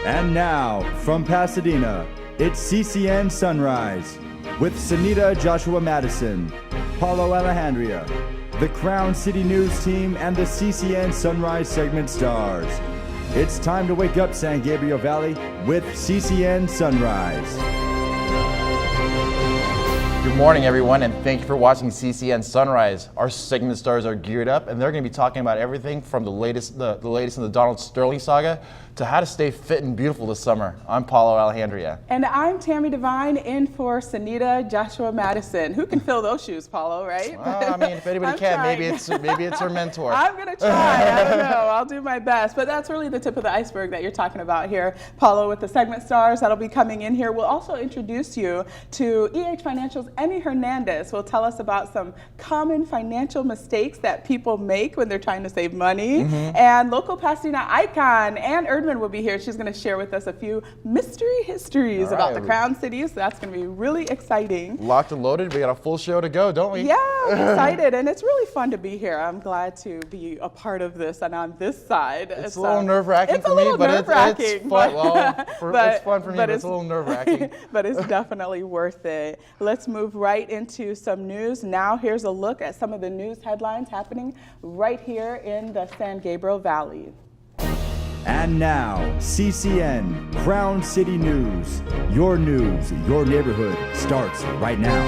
And now, from Pasadena, it's CCN Sunrise with Sehnita Joshua Mattison, Paulo Alejandria, the Crown City News team, and the CCN Sunrise segment stars. It's time to wake up San Gabriel Valley with CCN Sunrise. Good morning, everyone, and thank you for watching CCN Sunrise. Our segment stars are geared up, and they're going to be talking about everything from the latest in the Donald Sterling saga to how to stay fit and beautiful this summer. I'm Paulo Alejandria. And I'm Tami DeVine, in for Sehnita Joshua Mattison. Who can fill those shoes, Paulo, right? Well, I mean, if anybody can, maybe it's her mentor. I'm going to try. I don't know. I'll do my best. But that's really the tip of the iceberg that you're talking about here, Paulo, with the segment stars that'll be coming in here. We'll also introduce you to Financial's Emmy Hernandez. Will tell us about some common financial mistakes that people make when they're trying to save money. And local Pasadena icon Ann Erdman will be here. She's going to share with us a few mystery histories about the Crown City. So that's going to be really exciting. Locked and loaded. We got a full show to go, don't we? Yeah, I'm excited, and it's really fun to be here. I'm glad to be a part of this and on this side. It's a little nerve-wracking for me, but it's fun. Well, it's fun for me, but it's a little nerve-wracking. But it's definitely worth it. Let's move right into some news. Now here's a look at some of the news headlines happening right here in the San Gabriel Valley. And now, CCN Crown City News. Your neighborhood starts right now.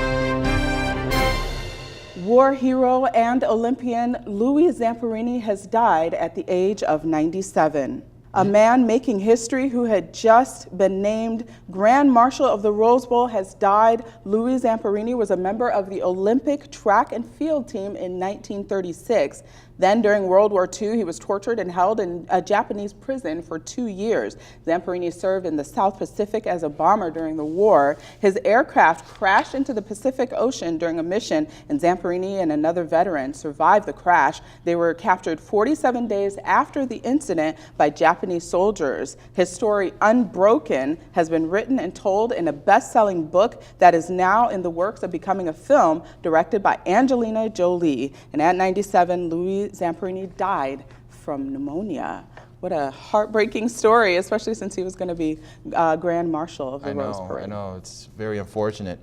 War hero and Olympian Louis Zamperini has died at the age of 97. A man making history who had just been named Grand Marshal of the Rose Bowl has died. Louis Zamperini was a member of the Olympic track and field team in 1936. Then during World War II, he was tortured and held in a Japanese prison for 2 years. Zamperini served in the South Pacific as a bomber during the war. His aircraft crashed into the Pacific Ocean during a mission, and Zamperini and another veteran survived the crash. They were captured 47 days after the incident by Japanese soldiers. His story, Unbroken, has been written and told in a best-selling book that is now in the works of becoming a film directed by Angelina Jolie. And at 97, Louis Zamperini died from pneumonia. What a heartbreaking story, especially since he was going to be Grand Marshal of the Rose Parade. I know, it's very unfortunate.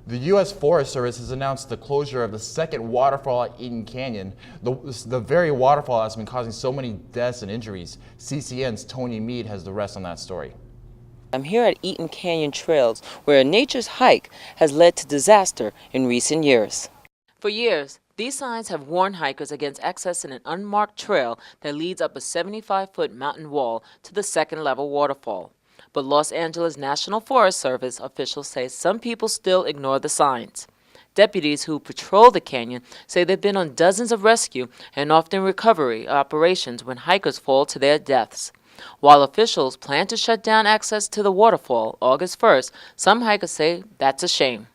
The U.S. Forest Service has announced the closure of the second waterfall at Eaton Canyon. The very waterfall has been causing so many deaths and injuries. CCN's Tony Mead has the rest on that story. I'm here at Eaton Canyon Trails, where a nature's hike has led to disaster in recent years. For years, these signs have warned hikers against accessing an unmarked trail that leads up a 75-foot mountain wall to the second-level waterfall. But Los Angeles National Forest Service officials say some people still ignore the signs. Deputies who patrol the canyon say they've been on dozens of rescue and often recovery operations when hikers fall to their deaths. While officials plan to shut down access to the waterfall August 1st, some hikers say that's a shame.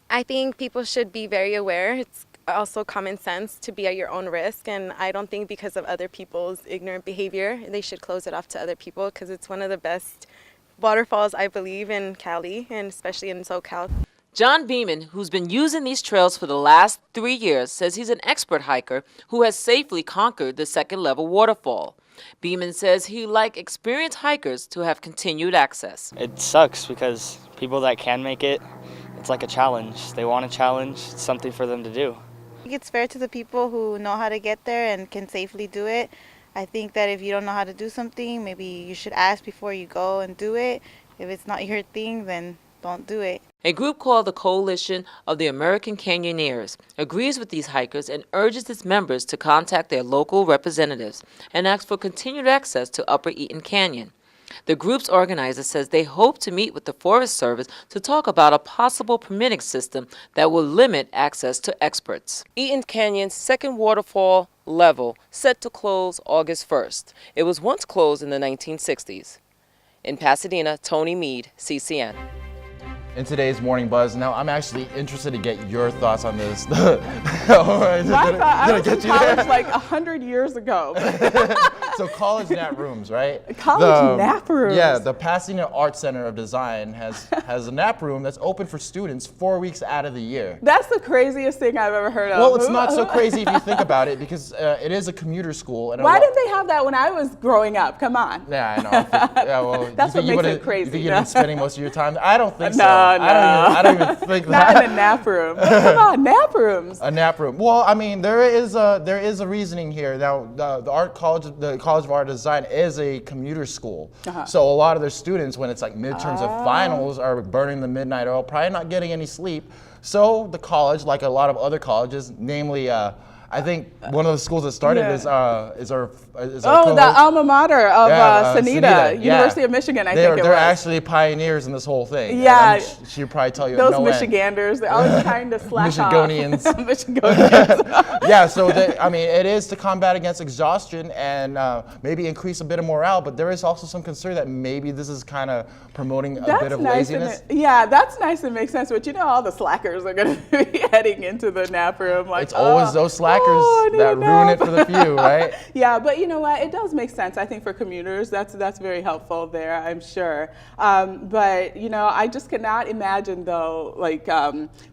I think people should be very aware. It's also common sense to be at your own risk, and I don't think because of other people's ignorant behavior they should close it off to other people, because it's one of the best waterfalls, I believe, in Cali, and especially in SoCal. John Beeman, who's been using these trails for the last 3 years, says he's an expert hiker who has safely conquered the second-level waterfall. Beeman says he'd like experienced hikers to have continued access. It sucks because people that can make it, it's like a challenge. They want a challenge, it's something for them to do. I think it's fair to the people who know how to get there and can safely do it. I think that if you don't know how to do something, maybe you should ask before you go and do it. If it's not your thing, then don't do it. A group called the Coalition of the American Canyoneers agrees with these hikers and urges its members to contact their local representatives and ask for continued access to Upper Eaton Canyon. The group's organizer says they hope to meet with the Forest Service to talk about a possible permitting system that will limit access to experts. Eaton Canyon's second waterfall level set to close August 1st. It was once closed in the 1960s. In Pasadena, Tony Mead, CCN. in today's Morning Buzz. Now, I'm actually interested to get your thoughts on this. I was in college like 100 years ago. So college nap rooms, right? College nap rooms. Yeah, the Pasadena Art Center of Design has a nap room that's open for students 4 weeks out of the year. That's the craziest thing I've ever heard of. Well, it's not so crazy if you think about it, because it is a commuter school. And why didn't they have that when I was growing up? Come on. Yeah, I know. Yeah, well, that's what makes it crazy. You think you've been spending most of your time? I don't think so. No. I don't even think that. Not in a nap room. Come on, nap rooms. A nap room. Well, I mean, there is a reasoning here. Now, the College of Art and Design is a commuter school, so a lot of their students, when it's like midterms or finals, are burning the midnight oil, probably not getting any sleep. So the college, like a lot of other colleges, namely, I think one of the schools that started is our the alma mater of Sehnita, University of Michigan. They're actually pioneers in this whole thing. Yeah, she'd probably tell you. Those Michiganders, they're always trying to slack Michigonians. off. Michigonians. Yeah, so I mean, it is to combat against exhaustion and maybe increase a bit of morale, but there is also some concern that maybe this is kind of promoting a bit of laziness. Yeah, that's nice and makes sense, but you know, all the slackers are going to be heading into the nap room. Like, it's always those slackers that ruin it for the few, right? Yeah, but you know what? It does make sense. I think for commuters, that's very helpful there, I'm sure. But you know, I just cannot imagine though, like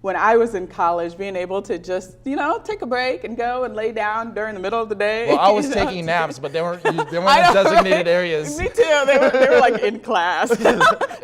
when I was in college, being able to just take a break and go and lay down during the middle of the day. Well, I was taking naps, but they weren't in designated areas. Me too. They were like in class.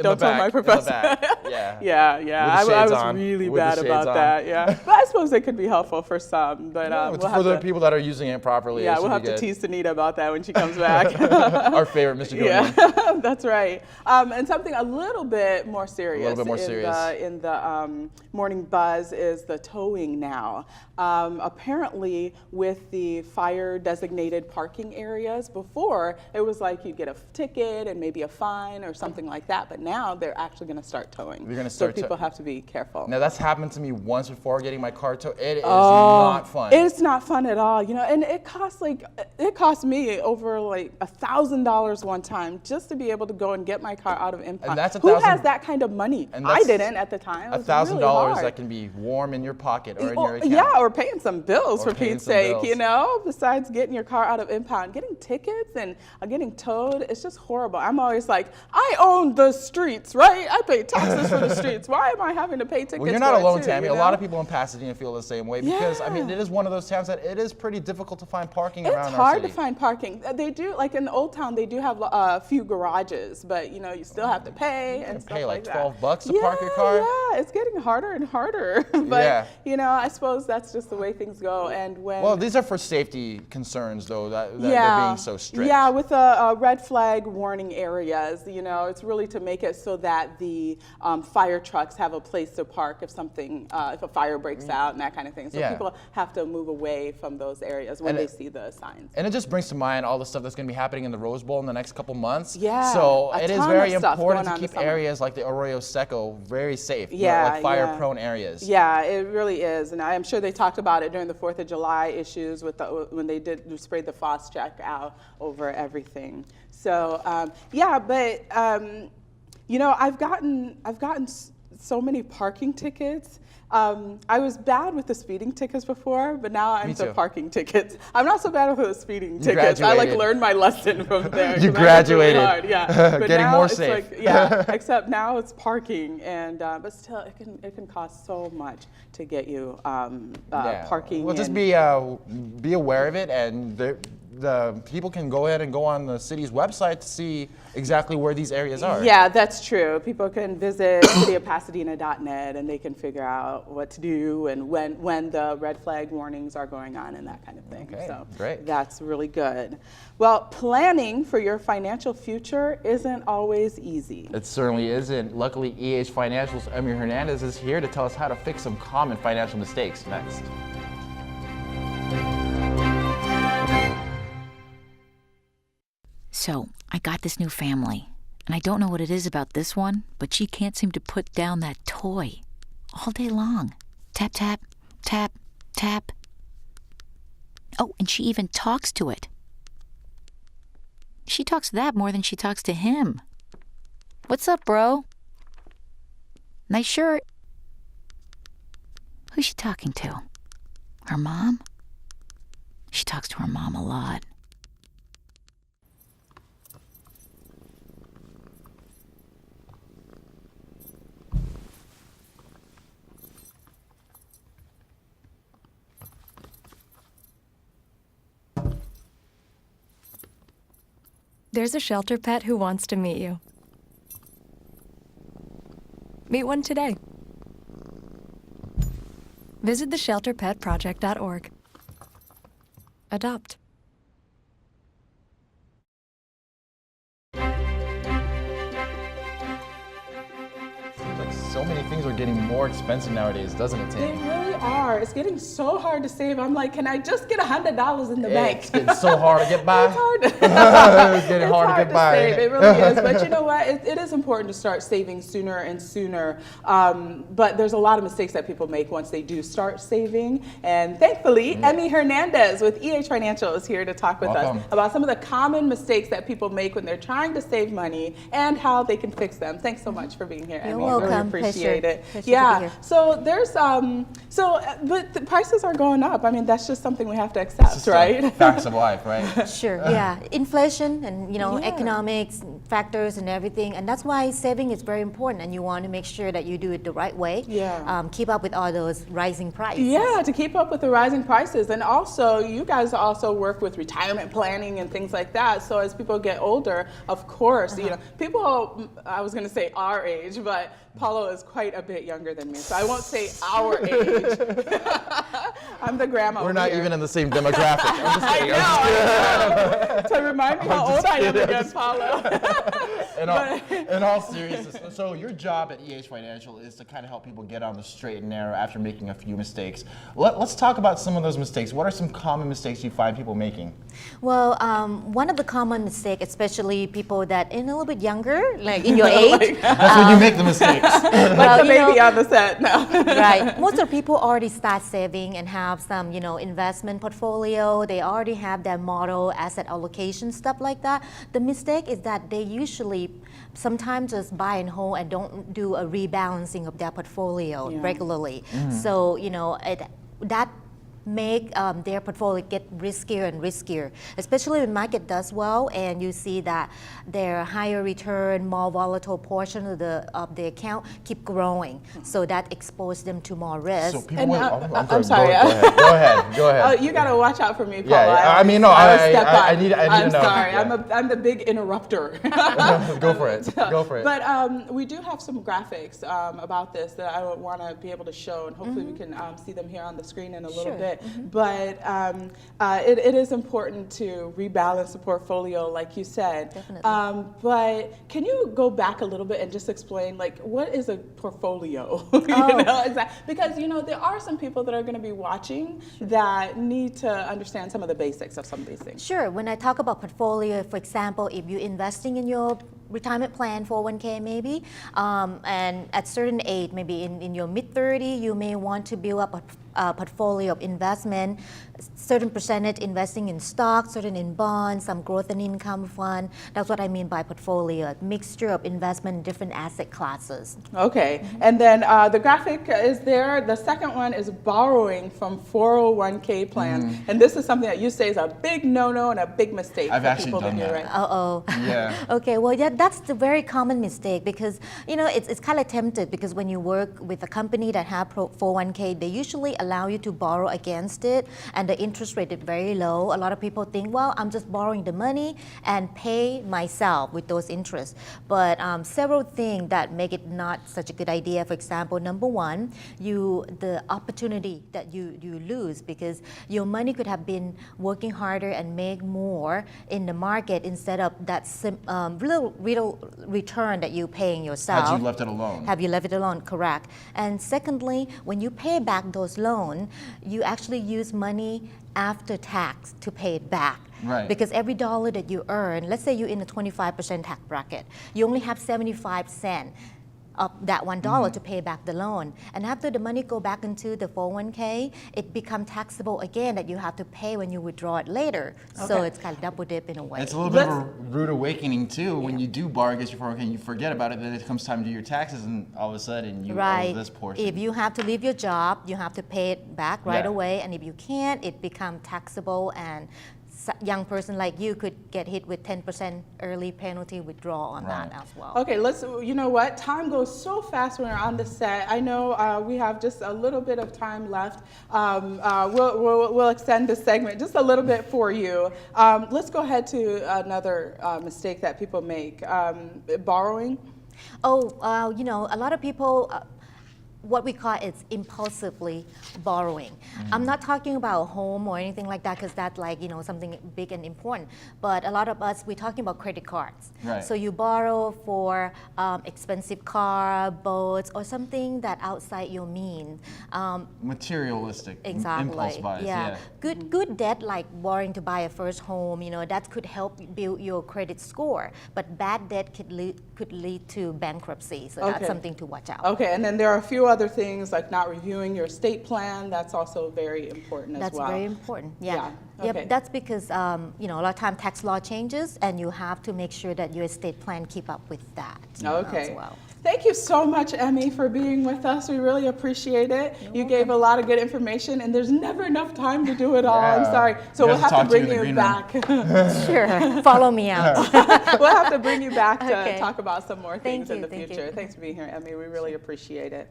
Don't tell my professor. Yeah. I was really bad about that. Yeah, but I suppose it could be helpful for some. But for the people that are using it properly. Yeah, we'll have to tease Sehnita about that when she comes back. Our favorite Mr. Gillian. Yeah, that's right. And something a little bit more serious. In the Morning Buzz is the towing now. Apparently, with the fire designated parking areas, before it was like you'd get a ticket and maybe a fine or something like that, but now they're actually going to start towing. They're going to start. So people have to be careful. Now that's happened to me once before, getting my car towed. It is not fun. It's not fun at all, and it cost me over like $1,000 one time just to be able to go and get my car out of impound. And that's Who has that kind of money? I didn't at the time. $1,000 that can be warm in your pocket or in your account. Yeah, or paying some bills for Pete's sake, besides getting your car out of impound. Getting tickets and getting towed, it's just horrible. I'm always like, I own the streets, right? I pay taxes for the streets. Why am I having to pay tickets? Well, you're not alone, Tami. A lot of people in Pasadena feel the same way because, I mean, it is one of those towns that it is pretty difficult to find parking around our city. It's hard to find parking. They do, like in Old Town, they do have a few garages, but you still have to pay and stuff like that. Pay like $12 to park your car? Yeah, it's getting harder and harder. But, I suppose that's just the way things go. And well, these are for safety concerns, though, that they're being so strict. Yeah, with red flag warning areas, it's really to make it so that the fire trucks have a place to park if a fire breaks out and that kind of thing. So people have to move away from those areas when they see the signs. And it just brings to mind all the stuff that's going to be happening in the Rose Bowl in the next couple months. Yeah. So it is very important to keep areas like the Arroyo Seco very safe, like fire-prone areas. Yeah, it really is. And I'm sure they talked about it during the 4th of July issues when they sprayed the FOSS check out over everything. So, I've gotten so many parking tickets. I was bad with the speeding tickets before, but now I'm to parking tickets. I'm not so bad with the speeding tickets. I learned my lesson from there. You graduated. Really hard. Yeah. But getting now more it's safe. Except now it's parking, and but still it can cost so much to get you parking. Well, just be aware of it, and the people can go ahead and go on the city's website to see exactly where these areas are. Yeah, that's true. People can visit cityofpasadena.net and they can figure out what to do and when the red flag warnings are going on and that kind of thing. Okay, so great. That's really good. Well, planning for your financial future isn't always easy. It certainly isn't. Luckily, EH Financial's Emmy Hernandez is here to tell us how to fix some common financial mistakes. Next. So, I got this new family, and I don't know what it is about this one, but she can't seem to put down that toy all day long. Tap, tap, tap, tap. Oh, and she even talks to it. She talks to that more than she talks to him. What's up, bro? Nice shirt. Who's she talking to? Her mom? She talks to her mom a lot. There's a shelter pet who wants to meet you. Meet one today. Visit theshelterpetproject.org. Adopt. Seems like so many things are getting more expensive nowadays, doesn't it, They Tami? really are. It's getting so hard to save. I'm like, can I just get $100 in the bank? It's getting so hard to get by. It's hard to, It's getting hard to get by. save. It really is. But you know what? It is important to start saving sooner and sooner. But there's a lot of mistakes that people make once they do start saving. And thankfully, Emmy Hernandez with EH Financial is here to talk with Welcome. us about some of the common mistakes that people make when they're trying to save money and how they can fix them. Thanks so much for being here, You're Emmy. welcome. Really appreciate Pleasure. it. Pleasure to Yeah. be here. So there's but the prices are going up. I mean, that's just something we have to accept, It's right? Facts of life, right? Sure, yeah. Inflation and, Yeah. economics factors and everything. And that's why saving is very important. And you want to make sure that you do it the right way. Yeah. Keep up with all those rising prices. Yeah, to keep up with the rising prices. And also, you guys also work with retirement planning and things like that. So as people get older, of course, people, I was going to say our age, but Paulo is quite a bit younger than me. So I won't say our age. I'm the grandma. We're over not here. even in the same demographic. I'm just kidding. I know. To remind me how old I am kidding. again, Paulo. In all seriousness, so your job at EH Financial is to kind of help people get on the straight and narrow after making a few mistakes. Let's talk about some of those mistakes. What are some common mistakes you find people making? Well, one of the common mistakes, especially people that are a little bit younger, like in your age. That's when you make the mistakes. Like the baby on the set now. Right. Most of the people already start saving and have some, investment portfolio. They already have their model, asset allocation, stuff like that. The mistake is that they usually sometimes just buy and hold and don't do a rebalancing of their portfolio regularly. So, that make their portfolio get riskier and riskier, especially when market does well and you see that their higher return, more volatile portion of the account keep growing. So that exposes them to more risk. So people, I'm sorry. Go ahead. You gotta watch out for me, Paula. Yeah, I mean, no, I need to I'm know. sorry. Yeah. I'm the big interrupter. Go for it. Go for it. But we do have some graphics about this that I would want to be able to show, and hopefully we can see them here on the screen in a little bit. But it is important to rebalance the portfolio, like you said. Definitely. But can you go back a little bit and just explain, like, what is a portfolio? Because there are some people that are going to be watching that need to understand some of the basics of some of these things. Sure. When I talk about portfolio, for example, if you're investing in your retirement plan, 401k maybe, and at certain age, maybe in your mid-30s, you may want to build up a portfolio of investment, certain percentage investing in stocks, certain in bonds, some growth and income fund. That's what I mean by portfolio, a mixture of investment in different asset classes. Okay, and then the graphic is there. The second one is borrowing from 401k plans. And this is something that you say is a big no-no and a big mistake I've for actually people done to do, that. right? Uh-oh. Yeah. Okay, well, yeah, that's the very common mistake because, it's kind of tempted because when you work with a company that have 401k, they usually allow you to borrow against it and the interest rate is very low. A lot of people think, well, I'm just borrowing the money and pay myself with those interests. But several things that make it not such a good idea. For example, number one, the opportunity that you lose because your money could have been working harder and make more in the market instead of that little return that you're paying yourself. Had you left it alone. Have you left it alone? Correct. And secondly, when you pay back those loans, you actually use money after tax to pay it back. Right. Because every dollar that you earn, let's say you're in a 25% tax bracket, you only have 75 cents of that $1 to pay back the loan. And after the money go back into the 401k, it becomes taxable again that you have to pay when you withdraw it later. So it's kind of double dip in a way. It's a little bit of a rude awakening too. When you do borrow against your 401k, you forget about it, then it comes time to do your taxes, and all of a sudden you owe this portion. If you have to leave your job, you have to pay it back right away, and if you can't, it becomes taxable, and young person like you could get hit with 10% early penalty withdrawal on that as well. Okay, you know what? Time goes so fast when we're on the set. I know we have just a little bit of time left. We'll extend this segment just a little bit for you. Let's go ahead to another mistake that people make, borrowing. You know, a lot of people, what we call is impulsively borrowing. I'm not talking about a home or anything like that, because that's like, you know, something big and important. But a lot of us, we're talking about credit cards. So you borrow for expensive car, boats, or something that outside your means. Materialistic. Exactly. Impulse buys. Good debt, like borrowing to buy a first home, you know, that could help build your credit score. But bad debt could lead to bankruptcy. So that's something to watch out. Okay, and then there are a few other things like not reviewing your estate plan. That's also very important as well. That's very important. Okay. Yep, that's because you know, a lot of time tax law changes, and you have to make sure that your estate plan keep up with that. As well. Thank you so much, Emmy, for being with us. We really appreciate it. You gave a lot of good information, and there's never enough time to do it all. I'm sorry. So we'll have to bring you back. Sure. Follow me out. We'll have to bring you back to talk about some more things in the future. Thanks for being here, Emmy. We really appreciate it.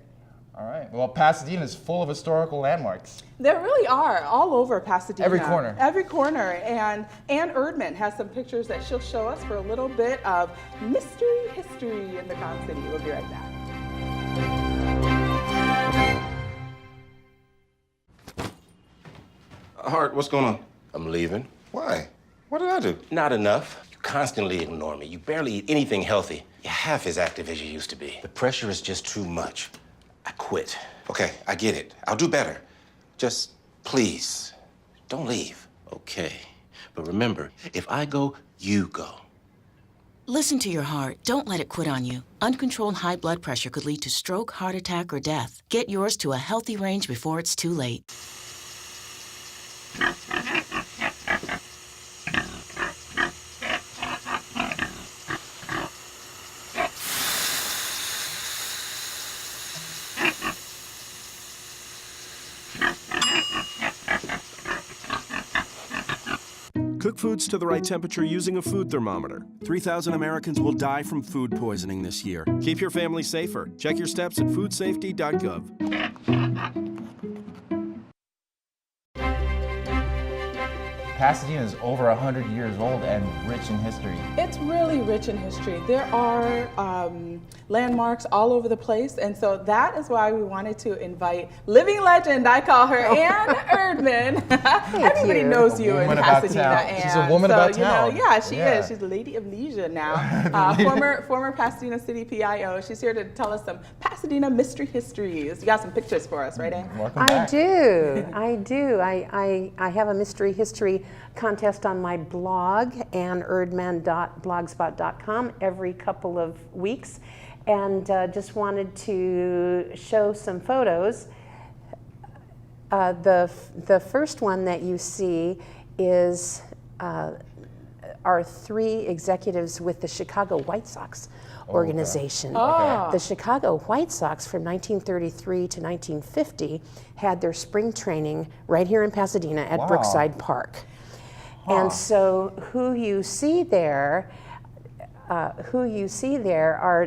All right. Well, Pasadena is full of historical landmarks. There really are, all over Pasadena. Every corner. Every corner. And Ann Erdman has some pictures that she'll show us for a little bit of mystery history in the Crown City. We'll be right back. Hart, what's going on? I'm leaving. Why? What did I do? Not enough. You constantly ignore me. You barely eat anything healthy. You're half as active as you used to be. The pressure is just too much. I quit. Okay, I get it. I'll do better. Just please, don't leave. Okay, but remember, if I go, you go. Listen to your heart. Don't let it quit on you. Uncontrolled high blood pressure could lead to stroke, heart attack, or death. Get yours to a healthy range before it's too late. Cook foods to the right temperature using a food thermometer. 3,000 Americans will die from food poisoning this year. Keep your family safer. Check your steps at foodsafety.gov. Pasadena is over 100 years old and rich in history. It's really rich in history. There are landmarks all over the place, and so that is why we wanted to invite living legend, I call her, Ann Erdman. Everybody knows you in Pasadena, Ann. She's a woman about town. You know, yeah, she is. She's a lady of leisure now. Former Pasadena City PIO. She's here to tell us some Pasadena mystery histories. You got some pictures for us, right, Ann? Welcome back. I do. I have a mystery history contest on my blog, annerdman.blogspot.com, every couple of weeks, and just wanted to show some photos. The first one that you see is our three executives with the Chicago White Sox organization. The Chicago White Sox from 1933 to 1950 had their spring training right here in Pasadena at Brookside Park. And so who you see there are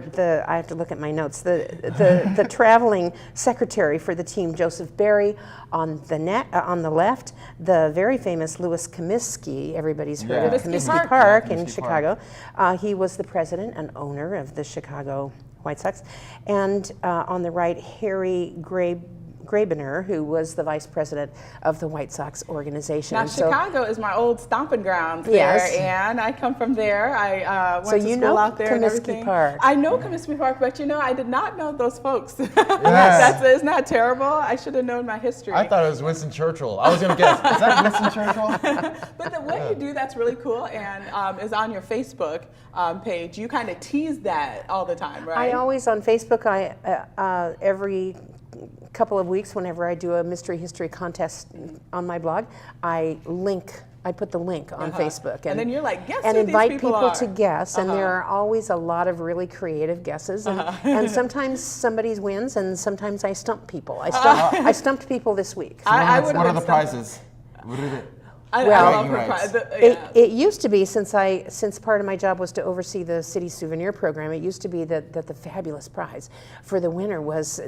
the, I have to look at my notes, the traveling secretary for the team, Joseph Barry, on the left, the very famous Louis Comiskey, everybody's heard of Comiskey Park in Chicago. He was the president and owner of the Chicago White Sox. And on the right, Harry Grabener, who was the vice president of the White Sox organization. Now, Chicago is my old stomping grounds there, and I come from there. I went to school out there and everything. Park. I know Comiskey Park, but I did not know those folks. Isn't that terrible? I should have known my history. I thought it was Winston Churchill. I was going to guess, is that Winston Churchill? But the way you do that's really cool, and is on your Facebook page. You kind of tease that all the time, right? I always, on Facebook, every couple of weeks, whenever I do a mystery history contest on my blog, I put the link on Facebook, and then you're like, guess and who invite these people people are. to guess, and there are always a lot of really creative guesses, and sometimes somebody wins, and sometimes I stump people. I stumped people this week. What are the prizes? What is it? It used to be, since part of my job was to oversee the city souvenir program, it used to be that the fabulous prize for the winner was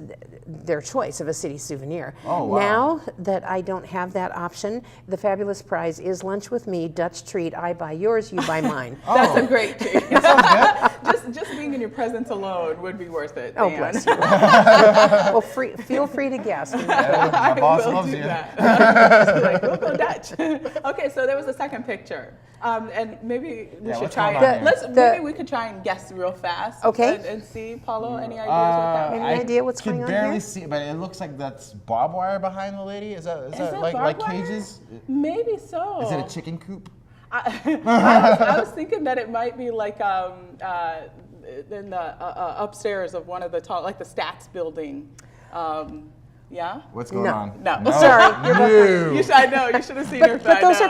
their choice of a city souvenir. Oh, wow. Now that I don't have that option, the fabulous prize is lunch with me, Dutch treat. I buy yours, you buy mine. That's a great treat. just being in your presence alone would be worth it. Oh, bless you. Well, feel free to guess. My boss loves you. Like, we'll go Dutch. Okay, so there was a second picture, and maybe we should try. Maybe we could try and guess real fast. Okay. And see, Paulo, any ideas with that? Any idea what's going on here? I can barely see, but it looks like that's barbed wire behind the lady. Is that like cages? Maybe so. Is it a chicken coop? I was thinking that it might be like in the upstairs of one of the tall, like the Stats building. Yeah. What's going on? No. Sorry. I know. You should have seen her. But those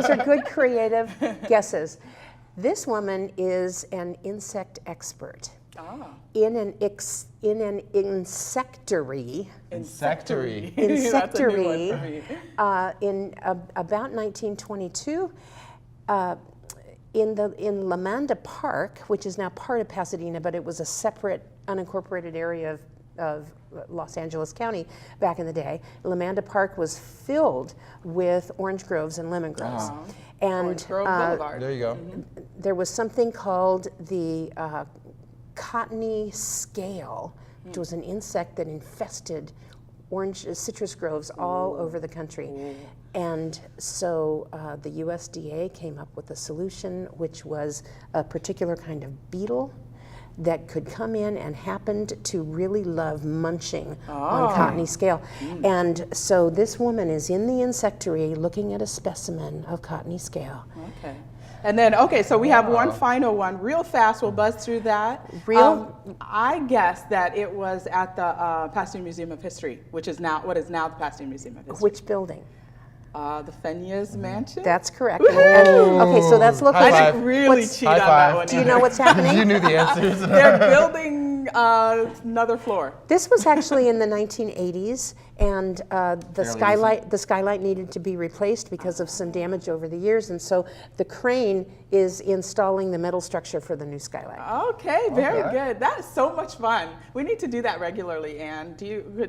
are good creative guesses. This woman is an insect expert. In an insectary. Insectary. In about 1922, in Lamanda Park, which is now part of Pasadena, but it was a separate unincorporated area of Los Angeles County back in the day. Lamanda Park was filled with orange groves and lemon groves. And Orange Grove Boulevard. There you go. There was something called the cottony scale, which was an insect that infested citrus groves all over the country. And so the USDA came up with a solution, which was a particular kind of beetle that could come in and happened to really love munching on cottony scale. And so this woman is in the insectary looking at a specimen of cottony scale. Okay. And then, so we have one final one. Real fast, we'll buzz through that. I guess that it was at the Pasadena Museum of History, what is now the Pasadena Museum of History. Which building? The Fenia's Mansion? That's correct. Okay, so that's looking. I didn't really cheat on that one. Do you know what's happening? You knew the answers. They're building another floor. This was actually in the 1980s, and the skylight needed to be replaced because of some damage over the years, and so the crane is installing the metal structure for the new skylight. Okay, very good. That is so much fun. We need to do that regularly, Ann.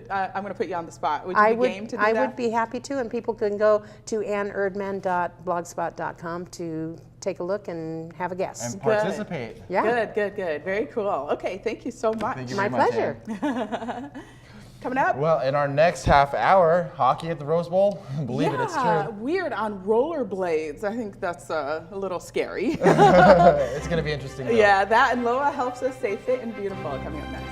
I'm going to put you on the spot. Would you be game to do that? I would be happy to, and people can go to annerdman.blogspot.com to take a look and have a guess. And participate. Yeah. Good. Very cool. Okay, thank you so much. Thank you My very much, pleasure. Coming up. Well, in our next half hour, hockey at the Rose Bowl. Believe it, it's true. Weird on rollerblades. I think that's a little scary. It's going to be interesting, though. Yeah, that and Loa helps us stay fit and beautiful. Coming up next.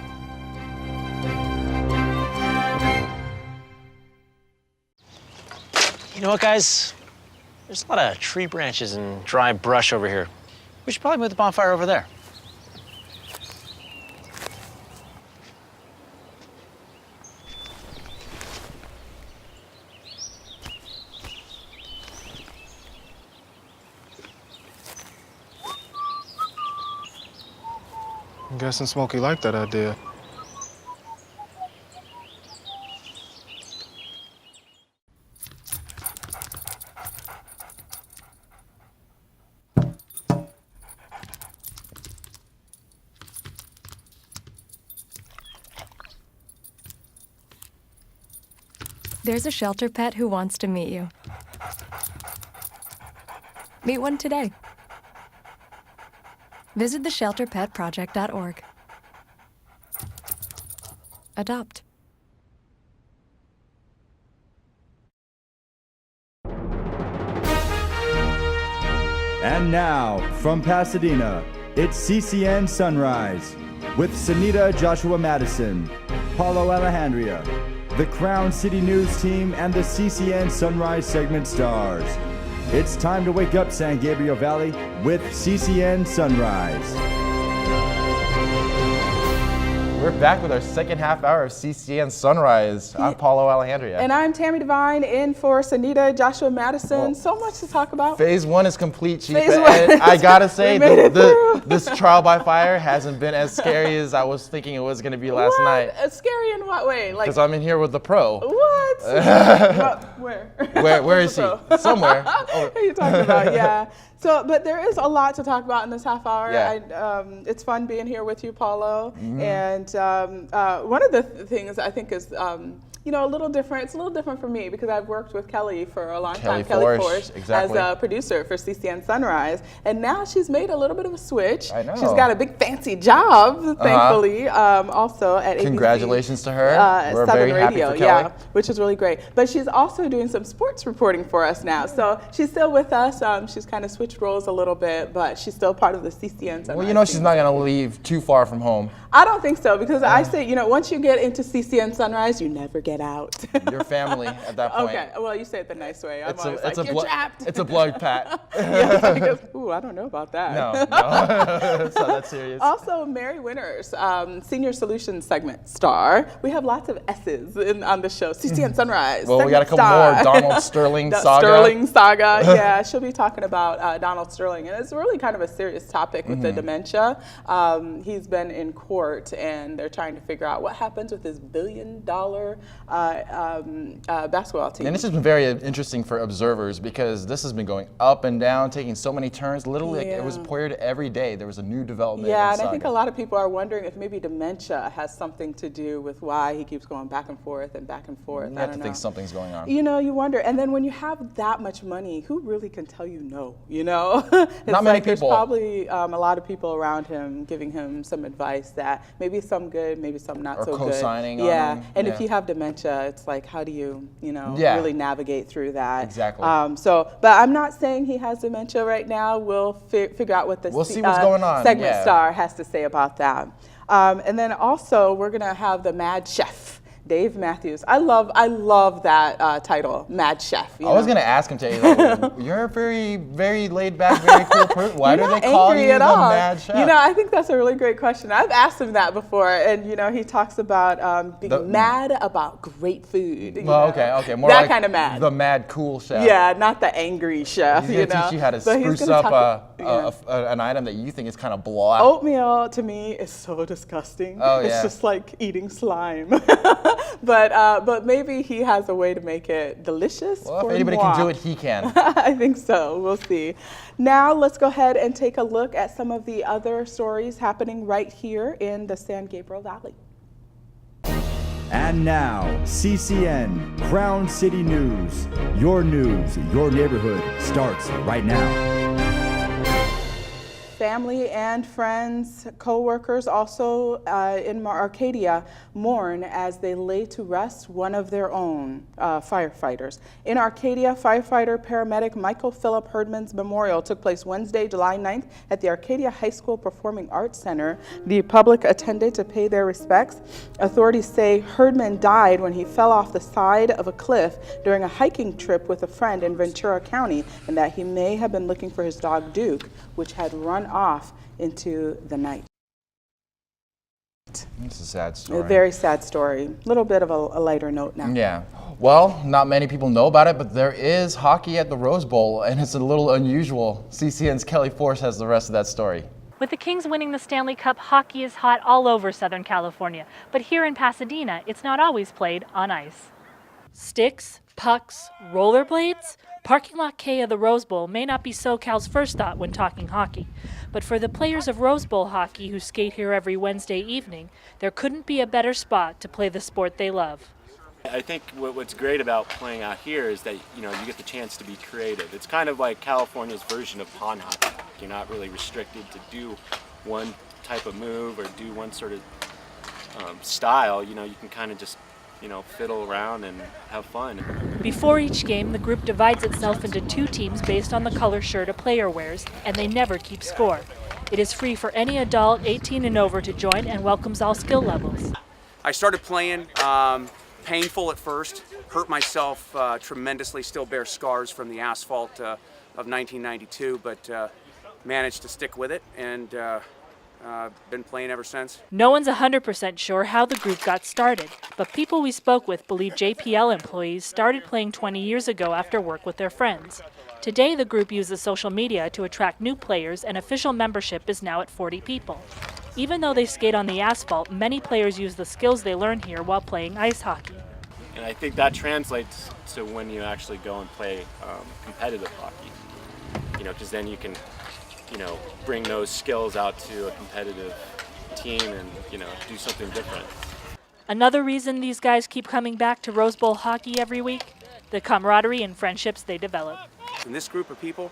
You know what, guys? There's a lot of tree branches and dry brush over here. We should probably move the bonfire over there. I'm guessing Smokey liked that idea. There's a shelter pet who wants to meet you. Meet one today. Visit theshelterpetproject.org. Adopt. And now, from Pasadena, it's CCN Sunrise with Sehnita Joshua Mattison, Paulo Alejandria, the Crown City News team, and the CCN Sunrise segment stars. It's time to wake up, San Gabriel Valley, with CCN Sunrise. We're back with our second half hour of CCN Sunrise. I'm Paulo Alejandria. And I'm Tami DeVine in for Sehnita Joshua Mattison. So much to talk about. Phase 1 is complete, Chief. Phase And I gotta say, this this trial by fire hasn't been as scary as I was thinking it was gonna be last night. Scary in what way? Because I'm in here with the pro. What? Where? Where is he? Somewhere. What are you talking about? Yeah. So, but there is a lot to talk about in this half hour. Yeah. It's fun being here with you, Paulo. And one of the things I think is, a little different. It's a little different for me because I've worked with Kelly for a long time. Kelly Forsch, exactly. As a producer for CCN Sunrise. And now she's made a little bit of a switch. I know. She's got a big fancy job, thankfully, also at ABC. Congratulations to her. We're very happy for Kelly. Which is really great. But she's also doing some sports reporting for us now. So she's still with us. She's kind of switched roles a little bit, but she's still part of the CCN Sunrise. Well, she's not going to leave too far from home. I don't think so, because I say, once you get into CCN Sunrise, you never get out. Your family at that point. Okay, well, you say it the nice way. I'm always you're trapped. It's a blood pat. Ooh, I don't know about that. No, it's not that serious. Also, Mary Winters, Senior Solutions segment star. We have lots of S's on the show. CCN Sunrise. Well, we got a couple more. Donald Sterling saga. Sterling saga, yeah. She'll be talking about Donald Sterling, and it's really kind of a serious topic with the dementia. He's been in court, and they're trying to figure out what happens with his $1 billion basketball team. And this has been very interesting for observers because this has been going up and down, taking so many turns. Literally, it was reported every day. There was a new development. Yeah, and I think a lot of people are wondering if maybe dementia has something to do with why he keeps going back and forth and back and forth. I have to think something's going on. You wonder. And then when you have that much money, who really can tell you no? It's Not many people. There's probably a lot of people around him giving him some advice that maybe some good, maybe some not so good. Or co-signing on him. And if you have dementia, it's like, how do you, really navigate through that? Exactly. But I'm not saying he has dementia right now. We'll figure out what the see what's going on. segment star has to say about that. And then also, we're going to have the Mad Chef, Dave Matthews. I love that title, Mad Chef. I was going to ask him today, you're a very, very laid back, very cool person. Why do they call you the Mad Chef? I think that's a really great question. I've asked him that before, and he talks about being mad about great food. Okay, more that like kind of mad. The mad cool chef. Yeah, not the angry chef. He's going to teach you how to spruce up an item that you think is kind of blah. Oatmeal to me is so disgusting. It's just like eating slime. But maybe he has a way to make it delicious. Well, if anybody can do it, he can. I think so. We'll see. Now let's go ahead and take a look at some of the other stories happening right here in the San Gabriel Valley. And now, CCN, Crown City News. Your neighborhood starts right now. Family and friends, co-workers also in Arcadia mourn as they lay to rest one of their own firefighters. In Arcadia, firefighter paramedic Michael Philip Herdman's memorial took place Wednesday, July 9th at the Arcadia High School Performing Arts Center. The public attended to pay their respects. Authorities say Herdman died when he fell off the side of a cliff during a hiking trip with a friend in Ventura County, and that he may have been looking for his dog Duke, which had run off into the night. It's a sad story. A very sad story. A little bit of a lighter note now. Yeah. Well, not many people know about it, but there is hockey at the Rose Bowl, and it's a little unusual. CCN's Kelly Forsch has the rest of that story. With the Kings winning the Stanley Cup, hockey is hot all over Southern California. But here in Pasadena, it's not always played on ice. Sticks, pucks, rollerblades? Parking Lot K of the Rose Bowl may not be SoCal's first thought when talking hockey. But for the players of Rose Bowl hockey who skate here every Wednesday evening, there couldn't be a better spot to play the sport they love. I think what's great about playing out here is that you get the chance to be creative. It's kind of like California's version of pond hockey. You're not really restricted to do one type of move or do one sort of style. You can kind of just fiddle around and have fun. Before each game, the group divides itself into 2 teams based on the color shirt a player wears, and they never keep score. It is free for any adult 18 and over to join and welcomes all skill levels. I started playing, painful at first, hurt myself tremendously, still bear scars from the asphalt of 1992, but managed to stick with it and been playing ever since. No one's 100% sure how the group got started, but people we spoke with believe JPL employees started playing 20 years ago after work with their friends. Today, the group uses social media to attract new players, and official membership is now at 40 people. Even though they skate on the asphalt, many players use the skills they learn here while playing ice hockey. And I think that translates to when you actually go and play competitive hockey. Because then you can bring those skills out to a competitive team and, do something different. Another reason these guys keep coming back to Rose Bowl hockey every week? The camaraderie and friendships they develop. And this group of people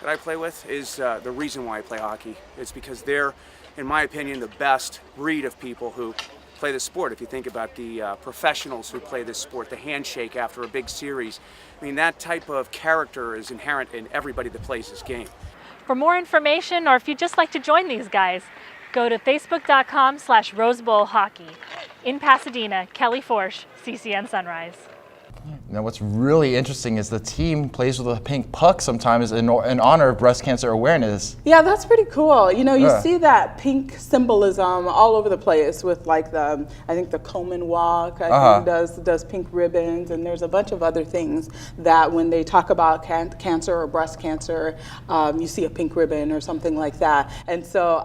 that I play with is the reason why I play hockey. It's because they're, in my opinion, the best breed of people who play this sport. If you think about the professionals who play this sport, the handshake after a big series, that type of character is inherent in everybody that plays this game. For more information, or if you'd just like to join these guys, go to facebook.com/rosebowlhockey. In Pasadena, Kelly Forsch, CCN Sunrise. Now, what's really interesting is the team plays with a pink puck sometimes in honor of breast cancer awareness. Yeah, that's pretty cool. You see that pink symbolism all over the place with I think the Komen Walk, I think does pink ribbons, and there's a bunch of other things that when they talk about cancer or breast cancer, you see a pink ribbon or something like that. And so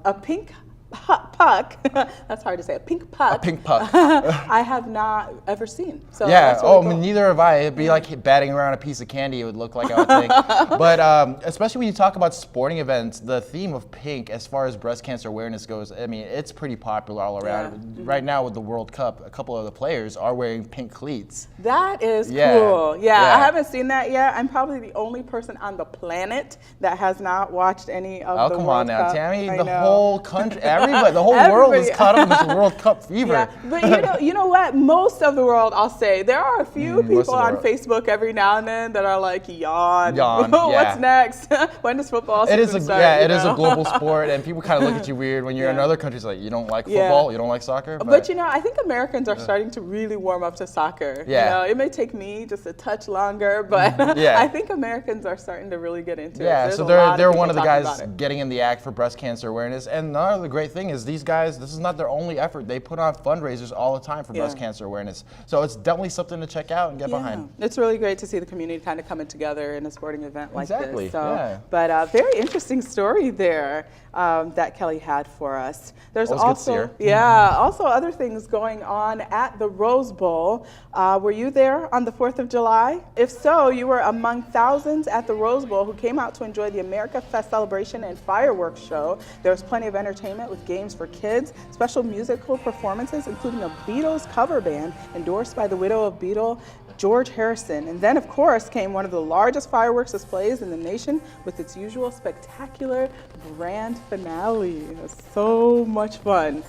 a pink puck, that's hard to say, a pink puck. A pink puck. I have not ever seen. So yeah, that's really cool. Neither have I. It'd be like batting around a piece of candy, it would look like, I would think. But especially when you talk about sporting events, the theme of pink, as far as breast cancer awareness goes, it's pretty popular all around. Yeah. Right now with the World Cup, a couple of the players are wearing pink cleats. That is cool. Yeah, I haven't seen that yet. I'm probably the only person on the planet that has not watched any of the World Cup. Oh, come on now, Tami. The whole country, everybody, the whole world is caught up in this World Cup fever. Yeah, but you know what? Most of the world, I'll say, there are a few people on Facebook every now and then that are like, yawn. What's next? When does football start? It is a global sport, and people kind of look at you weird when you're in other countries. Like, you don't like football, you don't like soccer. But I think Americans are starting to really warm up to soccer. Yeah. It may take me just a touch longer, but I think Americans are starting to really get into it. Yeah, so they're one of the guys getting in the act for breast cancer awareness. And another great thing is these guys, this is not their only effort. They put on fundraisers all the time for breast cancer awareness. So it's definitely something to check out and get behind. It's really great to see the community kind of coming together in a sporting event like this. So, but a very interesting story there that Kelly had for us. There's also also other things going on at the Rose Bowl. Were you there on the 4th of July? If so, you were among thousands at the Rose Bowl who came out to enjoy the America Fest celebration and fireworks show. There was plenty of entertainment with games for kids, special musical performances, including a Beatles cover band endorsed by the widow of Beatle, George Harrison. And then, of course, came one of the largest fireworks displays in the nation with its usual spectacular grand finale. It was so much fun.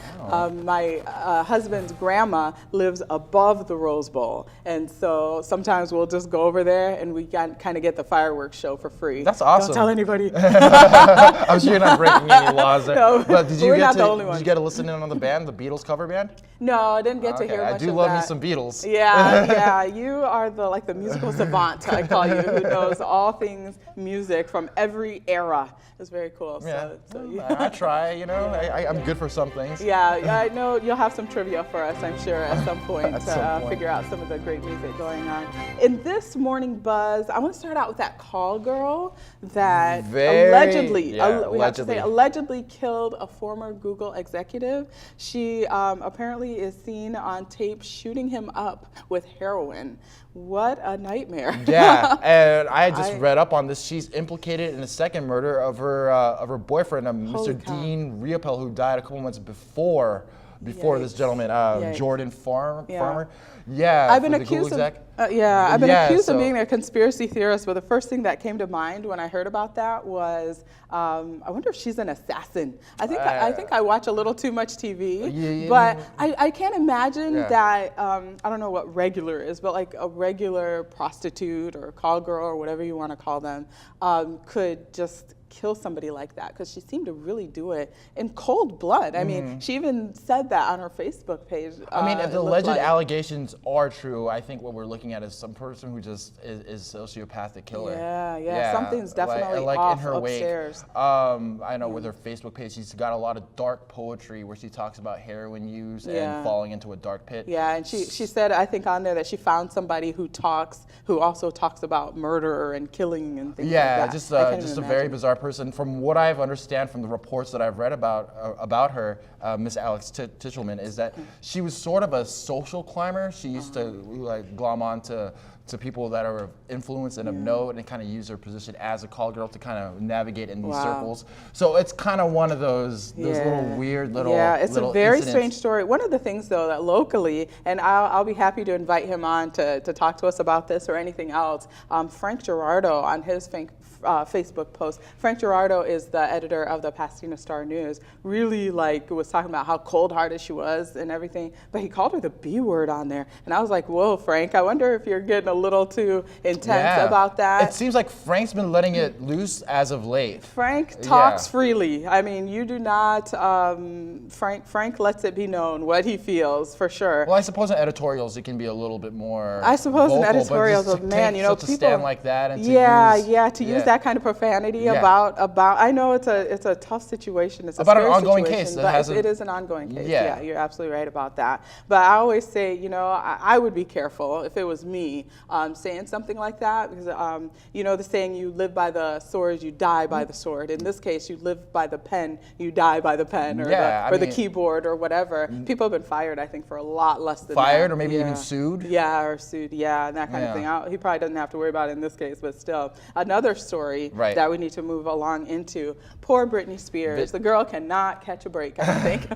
My husband's grandma lives above the Rose Bowl, and so sometimes we'll just go over there and we kind of get the fireworks show for free. That's awesome. Don't tell anybody. I'm sure you're not breaking any laws there. No, but did you get to listen in on the band, the Beatles cover band? No, I didn't get to hear much of that. I do love me some Beatles. Yeah, you are the musical savant, I call you, who knows all things music from every era. It's very cool. Yeah, I try, I'm good for some things. Yeah, I know you'll have some trivia for us, I'm sure, at some point to figure out some of the great music going on. In this morning buzz, I want to start out with that call girl that allegedly killed a former Google executive. She apparently is seen on tape shooting him up with heroin. What a nightmare. Yeah, and I just read up on this. She's implicated in the second murder of her boyfriend, Mr. Dean Riopel, who died a couple months before before this gentleman, Jordan Farmer. I've been for the accused Google of, exec. I've been accused of being a conspiracy theorist, but the first thing that came to mind when I heard about that was, I wonder if she's an assassin. I think I watch a little too much TV, but I can't imagine that, I don't know what regular is, but like a regular prostitute or call girl or whatever you want to call them, could just kill somebody like that, because she seemed to really do it in cold blood. I mean, she even said that on her Facebook page. I mean, if the alleged allegations are true, I think what we're looking at is some person who just is sociopathic killer. Yeah, something's definitely like off in her upstairs. Wake. I know with her Facebook page, she's got a lot of dark poetry where she talks about heroin use and falling into a dark pit. Yeah, and she said, I think on there, that she found somebody who also talks about murder and killing and things like that. Just a very bizarre person. From what I've understand from the reports that I've read about her, Miss Alex Tichelman, is that she was sort of a social climber. She used to like glom on to people that are of influence and of note, and kind of use her position as a call girl to kind of navigate in these circles. So it's kind of one of those little weird little it's little a very incidents. strange story. One of the things, though, that locally, and I'll be happy to invite him on to talk to us about this or anything else, Frank Gerardo on his Facebook post. Frank Gerardo is the editor of the Pasadena Star-News. Really, was talking about how cold-hearted she was and everything, but he called her the B word on there, and I was like, "Whoa, Frank! I wonder if you're getting a little too intense about that." It seems like Frank's been letting it loose as of late. Frank talks freely. I mean, you do not. Frank lets it be known what he feels, for sure. Well, I suppose in editorials it can be a little bit more. I suppose vocal, in editorials, but man, you know, such people a stand like that, and to use that kind of profanity about. I know it's a tough situation. It's about a an ongoing case. But it is an ongoing case. Yeah, you're absolutely right about that. But I always say, you know, I would be careful if it was me saying something like that, because you know the saying, you live by the sword, you die by the sword. In this case, you live by the pen, you die by the pen, or the keyboard or whatever. People have been fired, I think, for a lot less than that. Or maybe even sued. Or sued. And that kind of thing. He probably doesn't have to worry about it in this case, but still, another story that we need to move along into. Poor Brittany Spears. The girl cannot catch a break, I think.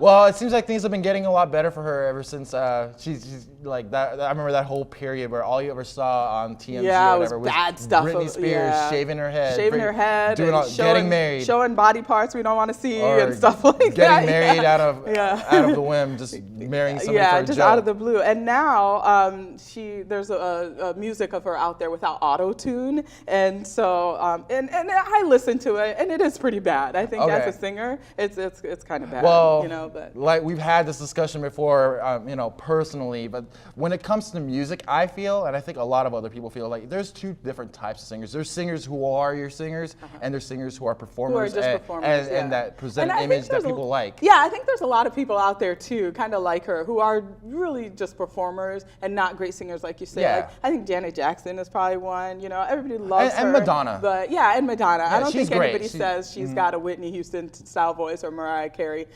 Well, it seems like things have been getting a lot better for her ever since she's like that. I remember that whole period where all you ever saw on TMZ or whatever was bad stuff. Brittany Spears shaving her head, getting married, showing body parts we don't want to see and stuff like that. Getting married out of the whim, just marrying somebody for a just joke. out of the blue. And now there's a music of her out there without auto-tune, and so and I listened to it, and it is pretty bad. I think as a singer, it's kind of bad. Well, you know, but like we've had this discussion before, you know, personally, but when it comes to music, I feel, and I think a lot of other people feel, like there's two different types of singers. There's singers who are your singers, and there's singers who are performers, and that present an image that people like. Yeah, I think there's a lot of people out there too, kind of like her, who are really just performers and not great singers, like you said. Yeah. Like, I think Janet Jackson is probably one. You know, everybody loves her. And Madonna. But and Madonna. I don't think anybody great. says she's got a Whitney Houston style voice or Mariah Carey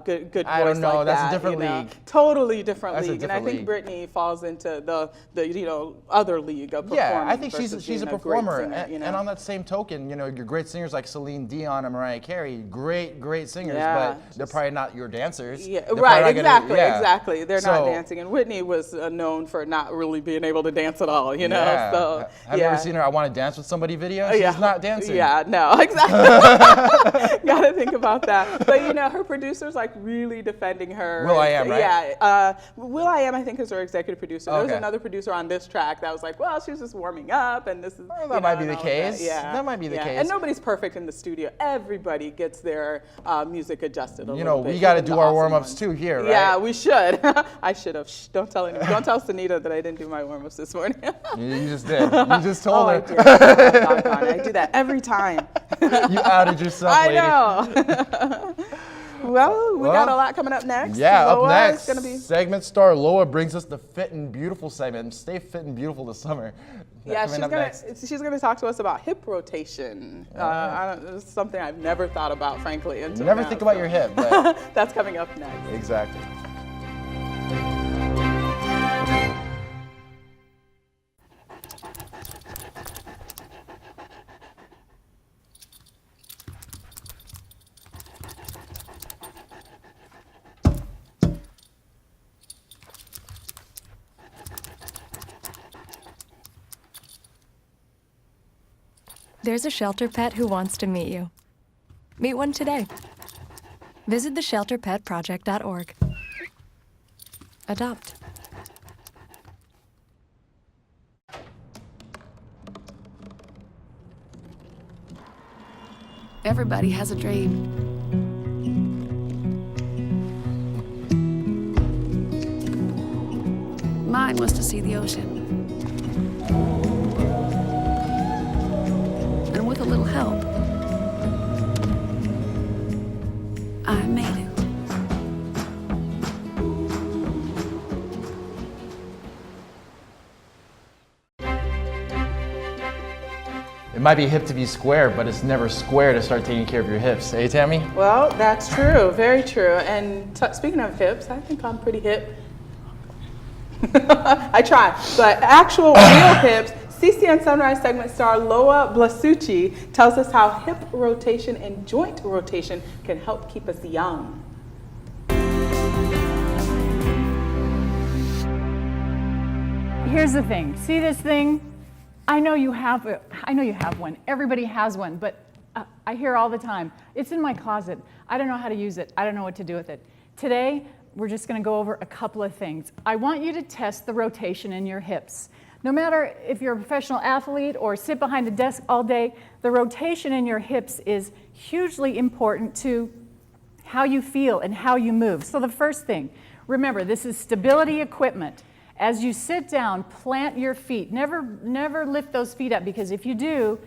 good voice. I don't know. Like That's that, a different you know? league. Totally different league. Different and I think Brittany falls into the other league of performing. Yeah, I think she's a performer. Singer, you know? And on that same token, you know, your great singers like Celine Dion and Mariah Carey, great singers, but they're probably not your dancers. Yeah, right, exactly. They're not dancing. And Whitney was known for not really being able to dance at all, you know. Yeah. So have you ever seen her I Want to Dance with Somebody video? She's not dancing. Yeah, no, exactly. Gotta think about that. But you know, her producer's like really defending her. will.i.am, right? Yeah. will.i.am, I think, is her executive producer. There was another producer on this track that was like, well, she's just warming up, and this is. Well, that might be the case. That might be the case. And nobody's perfect in the studio. Everybody gets their music adjusted a little bit. You know, we got to do our warm-ups too here, right? Yeah, we should. I should have. Shh, don't tell anyone. Don't tell Sehnita that I didn't do my warm-ups this morning. You just did. You just told her. I do that every time. You outed yourself, lady. I know. Well, we got a lot coming up next. Yeah, Loa up next, is gonna be... segment star Loa brings us the Fit and Beautiful segment. Stay fit and beautiful this summer. Yeah, she's gonna talk to us about hip rotation. It's something I've never thought about, frankly. Until never now, think about your hip. But that's coming up next. Exactly. There's a shelter pet who wants to meet you. Meet one today. Visit theshelterpetproject.org. Adopt. Everybody has a dream. Mine was to see the ocean. And with a little help, I made it. It might be hip to be square, but it's never square to start taking care of your hips. Hey, Tami? Well, that's true, very true. And speaking of hips, I think I'm pretty hip. I try, but actual real hips, CCN Sunrise segment star Loa Blasucci tells us how hip rotation and joint rotation can help keep us young. Here's the thing. See this thing? I know you have one. Everybody has one, but I hear all the time, it's in my closet. I don't know how to use it. I don't know what to do with it. Today, we're just going to go over a couple of things. I want you to test the rotation in your hips. No matter if you're a professional athlete or sit behind a desk all day, the rotation in your hips is hugely important to how you feel and how you move. So the first thing, remember, this is stability equipment. As you sit down, plant your feet. Never lift those feet up, because if you do,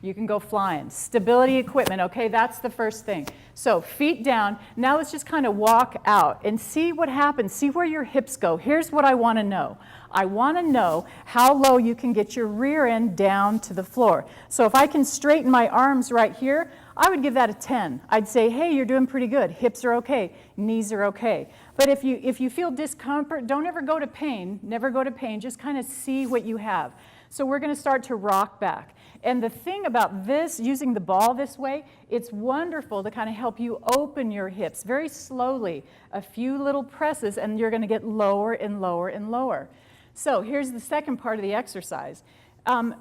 you can go flying. Stability equipment, okay, that's the first thing. So feet down. Now let's just kind of walk out and see what happens. See where your hips go. Here's what I want to know. I want to know how low you can get your rear end down to the floor. So if I can straighten my arms right here, I would give that a 10. I'd say, hey, you're doing pretty good. Hips are okay. Knees are okay. But if you feel discomfort, don't ever go to pain. Never go to pain. Just kind of see what you have. So we're going to start to rock back. And the thing about this, using the ball this way, it's wonderful to kind of help you open your hips very slowly. A few little presses, and you're going to get lower and lower and lower. So here's the second part of the exercise.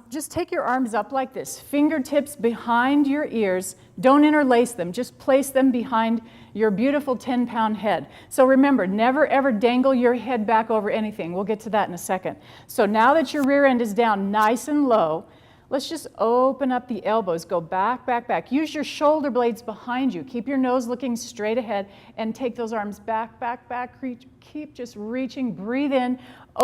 Just take your arms up like this, fingertips behind your ears. Don't interlace them, just place them behind your beautiful 10-pound head. So remember, never ever dangle your head back over anything. We'll get to that in a second. So now that your rear end is down nice and low, let's just open up the elbows, go back, back, back. Use your shoulder blades behind you. Keep your nose looking straight ahead and take those arms back, back, back. Keep just reaching, breathe in,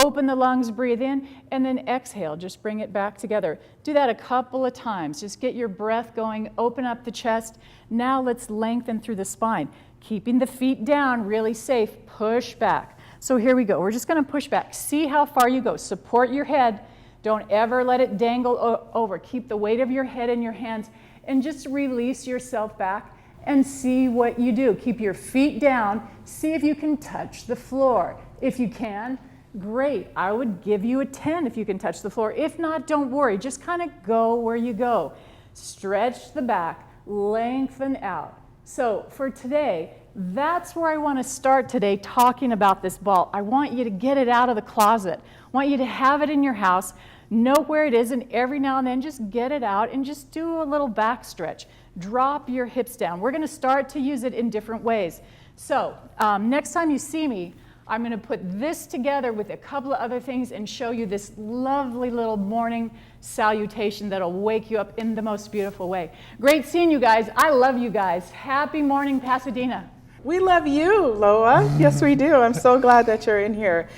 open the lungs, breathe in, and then exhale, just bring it back together. Do that a couple of times. Just get your breath going, open up the chest. Now let's lengthen through the spine. Keeping the feet down, really safe, push back. So here we go, we're just gonna push back. See how far you go, support your head. Don't ever let it dangle over. Keep the weight of your head in your hands and just release yourself back and see what you do. Keep your feet down. See if you can touch the floor. If you can, great. I would give you a 10 if you can touch the floor. If not, don't worry. Just kind of go where you go. Stretch the back, lengthen out. So for today, that's where I want to start today talking about this ball. I want you to get it out of the closet. I want you to have it in your house. Know where it is, and every now and then just get it out and just do a little back stretch. Drop your hips down. We're going to start to use it in different ways. So next time you see me, I'm going to put this together with a couple of other things and show you this lovely little morning salutation that'll wake you up in the most beautiful way. Great seeing you guys. I love you guys. Happy morning, Pasadena. We love you, Loa. Yes, we do. I'm so glad that you're in here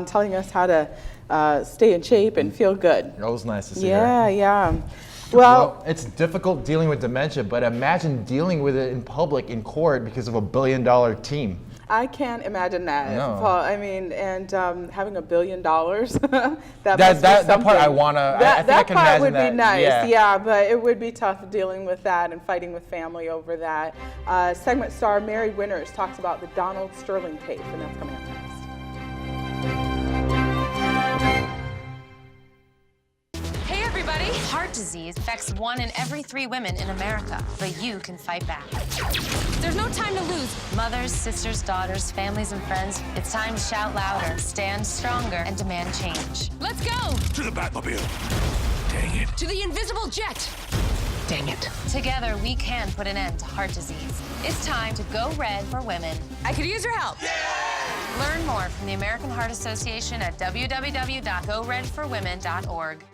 telling us how to stay in shape and feel good. It was nice to see her. Yeah, yeah. Well, it's difficult dealing with dementia, but imagine dealing with it in public, in court, because of $1 billion team. I can't imagine that, No. Paul. I mean, and having $1 billion, that part I wanna. I think I can part imagine would that. be nice, Yeah. yeah, but it would be tough dealing with that and fighting with family over that. Segment star Mary Winters talks about the Donald Sterling case, and that's coming up next. Hey everybody! Heart disease affects 1 in every 3 women in America, but you can fight back. There's no time to lose. Mothers, sisters, daughters, families, and friends, it's time to shout louder, stand stronger, and demand change. Let's go! To the Batmobile. Dang it. To the invisible jet! Dang it. Together, we can put an end to heart disease. It's time to go red for women. I could use your help. Learn more from the American Heart Association at www.goredforwomen.org.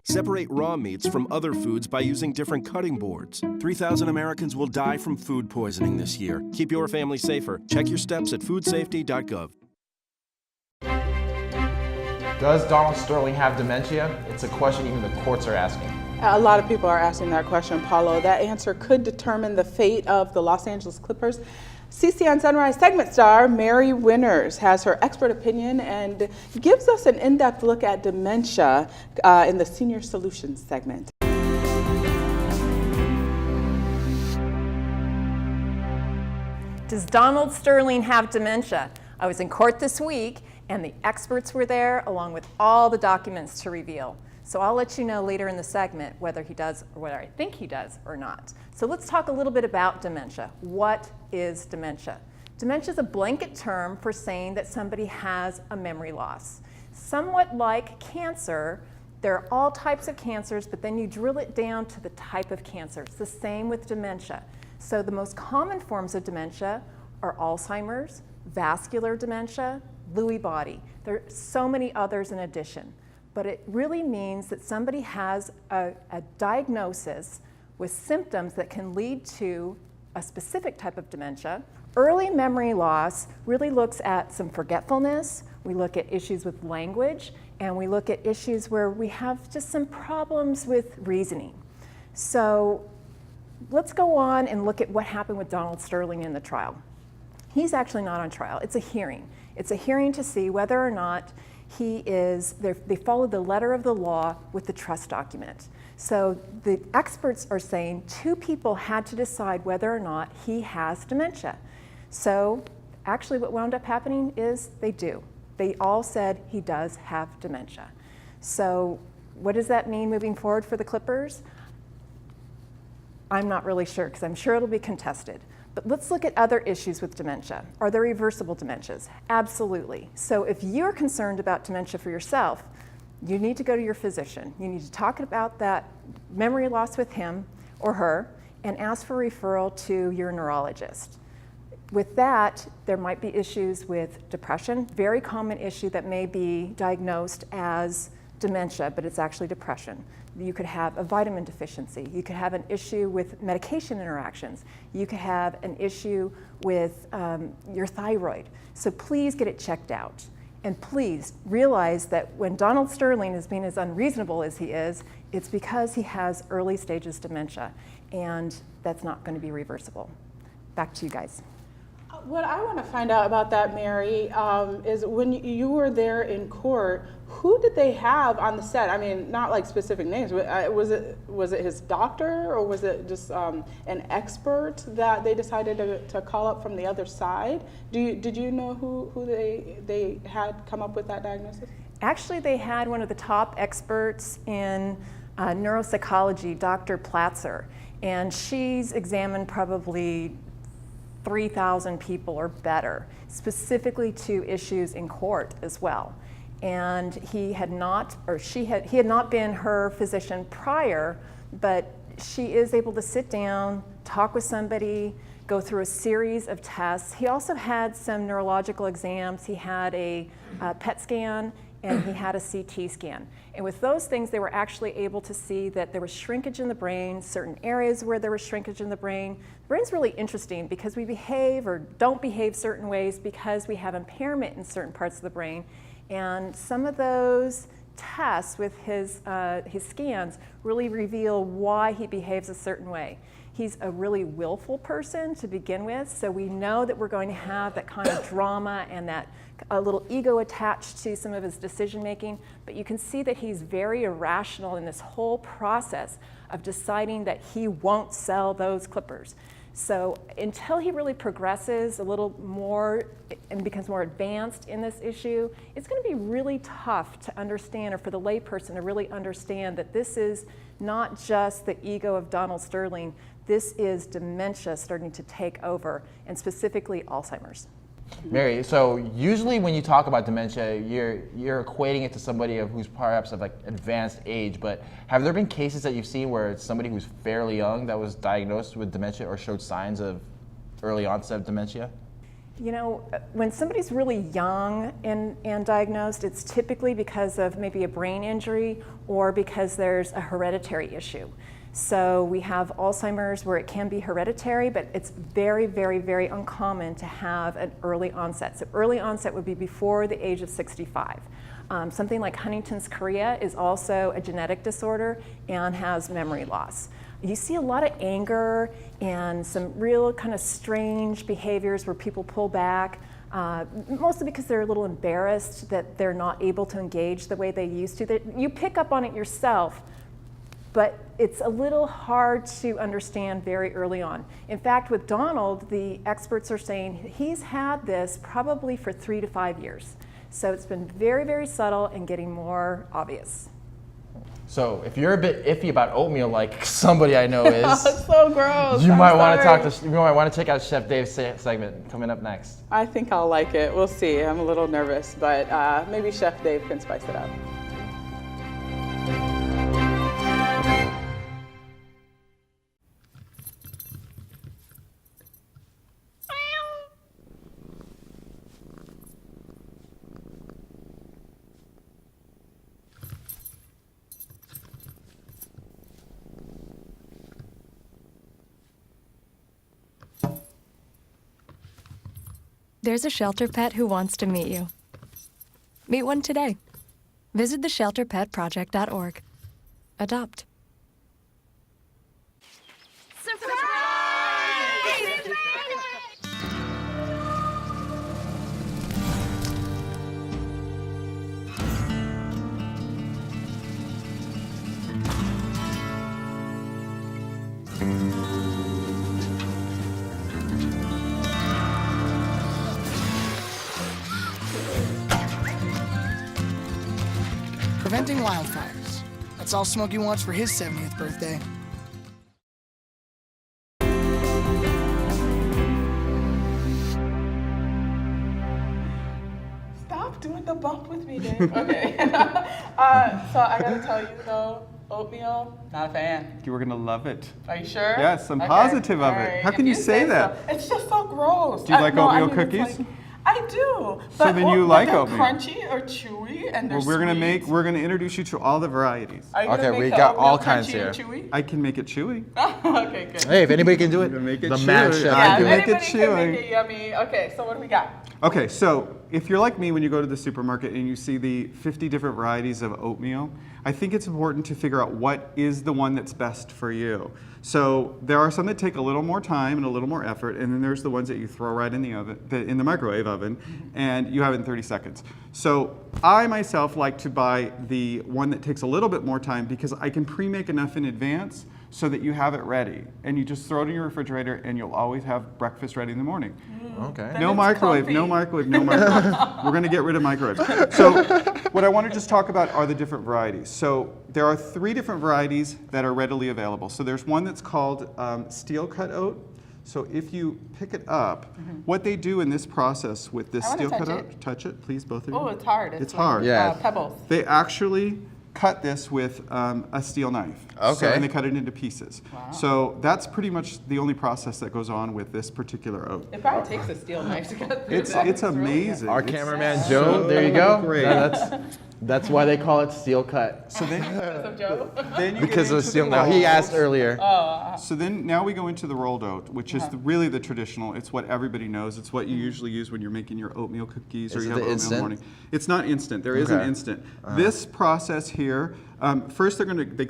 Separate raw meats from other foods by using different cutting boards. 3,000 Americans will die from food poisoning this year. Keep your family safer. Check your steps at foodsafety.gov. Does Donald Sterling have dementia? It's a question even the courts are asking. A lot of people are asking that question, Paulo. That answer could determine the fate of the Los Angeles Clippers. CCN Sunrise segment star Mary Winters has her expert opinion and gives us an in-depth look at dementia in the Senior Solutions segment. Does Donald Sterling have dementia? I was in court this week and the experts were there along with all the documents to reveal. So I'll let you know later in the segment whether he does or whether I think he does or not. So let's talk a little bit about dementia. What is dementia? Dementia is a blanket term for saying that somebody has a memory loss. Somewhat like cancer, there are all types of cancers, but then you drill it down to the type of cancer. It's the same with dementia. So the most common forms of dementia are Alzheimer's, vascular dementia, Lewy body. There are so many others in addition. But it really means that somebody has a diagnosis with symptoms that can lead to a specific type of dementia. Early memory loss really looks at some forgetfulness, we look at issues with language, and we look at issues where we have just some problems with reasoning. So let's go on and look at what happened with Donald Sterling in the trial. He's actually not on trial, it's a hearing. It's a hearing to see whether or not they followed the letter of the law with the trust document. So the experts are saying 2 people had to decide whether or not he has dementia. So actually what wound up happening is they do. They all said he does have dementia. So what does that mean moving forward for the Clippers? I'm not really sure because I'm sure it'll be contested. But let's look at other issues with dementia. Are there reversible dementias? Absolutely. So if you're concerned about dementia for yourself, you need to go to your physician. You need to talk about that memory loss with him or her and ask for referral to your neurologist. With that, there might be issues with depression, very common issue that may be diagnosed as dementia, but it's actually depression. You could have a vitamin deficiency. You could have an issue with medication interactions. You could have an issue with your thyroid. So please get it checked out. And please realize that when Donald Sterling is being as unreasonable as he is, it's because he has early stages dementia, and that's not going to be reversible. Back to you guys. What I want to find out about that, Mary, is when you were there in court, who did they have on the set? I mean, not like specific names, but was it his doctor, or was it just an expert that they decided to call up from the other side? Did you know who they had come up with that diagnosis? Actually, they had one of the top experts in neuropsychology, Dr. Platzer, and she's examined probably 3,000 people or better, specifically to issues in court as well. And he had not been her physician prior, but she is able to sit down, talk with somebody, go through a series of tests. He also had some neurological exams. He had a PET scan and he had a CT scan. And with those things, they were actually able to see that there was shrinkage in the brain, certain areas where there was shrinkage in the brain. The brain's really interesting because we behave or don't behave certain ways because we have impairment in certain parts of the brain. And some of those tests with his scans really reveal why he behaves a certain way. He's a really willful person to begin with, so we know that we're going to have that kind of drama and that a little ego attached to some of his decision making, but you can see that he's very irrational in this whole process of deciding that he won't sell those Clippers. So until he really progresses a little more and becomes more advanced in this issue, it's going to be really tough to understand, or for the layperson to really understand, that this is not just the ego of Donald Sterling, this is dementia starting to take over, and specifically Alzheimer's. Mary, so usually when you talk about dementia, you're equating it to somebody who's perhaps of like advanced age, but have there been cases that you've seen where it's somebody who's fairly young that was diagnosed with dementia or showed signs of early onset of dementia? You know, when somebody's really young and diagnosed, it's typically because of maybe a brain injury or because there's a hereditary issue. So we have Alzheimer's where it can be hereditary, but it's very, very, very uncommon to have an early onset. So early onset would be before the age of 65. Something like Huntington's chorea is also a genetic disorder and has memory loss. You see a lot of anger and some real kind of strange behaviors where people pull back, mostly because they're a little embarrassed that they're not able to engage the way they used to. You pick up on it yourself, but it's a little hard to understand very early on. In fact, with Donald, the experts are saying he's had this probably for 3 to 5 years. So it's been very, very subtle and getting more obvious. So if you're a bit iffy about oatmeal, like somebody I know is, It's so gross. you I'm might want sorry. to you might want to check out Chef Dave's segment coming up next. I think I'll like it. We'll see. I'm a little nervous, but maybe Chef Dave can spice it up. There's a shelter pet who wants to meet you. Meet one today. Visit theshelterpetproject.org. Adopt. Preventing wildfires. That's all Smokey wants for his 70th birthday. Stop doing the bump with me, Dave. Okay. So I gotta tell you though, oatmeal, not a fan. You were gonna love it. Are you sure? Yes, I'm Okay. positive of All it. right. How If can you say that? so. It's just so gross. Do you like no, oatmeal I mean, it's cookies? like- I do. So then you like they're oatmeal. crunchy or chewy, and they're Well, we're sweet. gonna introduce you to all the varieties. Are you gonna Okay, make we the got oatmeal all kinds crunchy here. and chewy? I can make it chewy. Okay, good. Hey, if anybody can do it, Make it the chewy. man chef Yeah, can do it. make it anybody can chewy. make it yummy. Okay, so what do we got? Okay, so if you're like me when you go to the supermarket and you see the 50 different varieties of oatmeal, I think it's important to figure out what is the one that's best for you. So there are some that take a little more time and a little more effort, and then there's the ones that you throw right in the oven, in the microwave oven, and you have it in 30 seconds. So I myself like to buy the one that takes a little bit more time because I can pre-make enough in advance so that you have it ready, and you just throw it in your refrigerator, and you'll always have breakfast ready in the morning. Okay. No microwave, no microwave, no microwave. We're going to get rid of microwaves. So what I want to just talk about are the different varieties. So there are 3 different varieties that are readily available. So there's one that's called steel cut oat. So if you pick it up, what they do in this process with this I wanna steel cut touch oat, touch it, please, both of you. Oh, it's hard. It's like, hard. Yeah. Pebbles. They actually cut this with a steel knife. Okay. And they cut it into pieces. Wow. So that's pretty much the only process that goes on with this particular oat. It probably takes a steel knife to cut through It's that. it's really good. amazing. Our It's cameraman so Joe, there you go. Great. That's why they call it steel cut. So then, Because of Joe? then you Because get of into steel. the Now he rolls. asked earlier. So then now we go into the rolled oat, which is really the traditional. It's what everybody knows. It's what you usually use when you're making your oatmeal cookies or Is you it have the oatmeal in instant? the morning. It's not instant. There is an Okay. instant. This process here, first they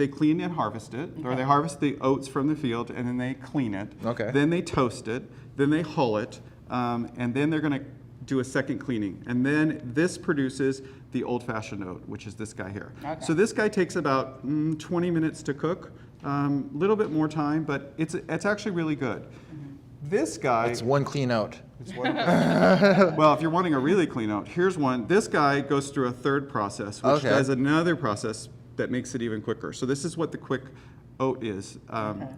clean and harvest it, or they harvest the oats from the field and then they clean it. Okay. Then they toast it. Then they hull it, and then they're going to do a second cleaning. And then this produces the old-fashioned oat, which is this guy here. Okay. So this guy takes about 20 minutes to cook. little bit more time, but it's actually really good. This guy. It's one clean oat. Well, if you're wanting a really clean oat, here's one. This guy goes through a third process, which does another process that makes it even quicker. So this is what the quick oat is.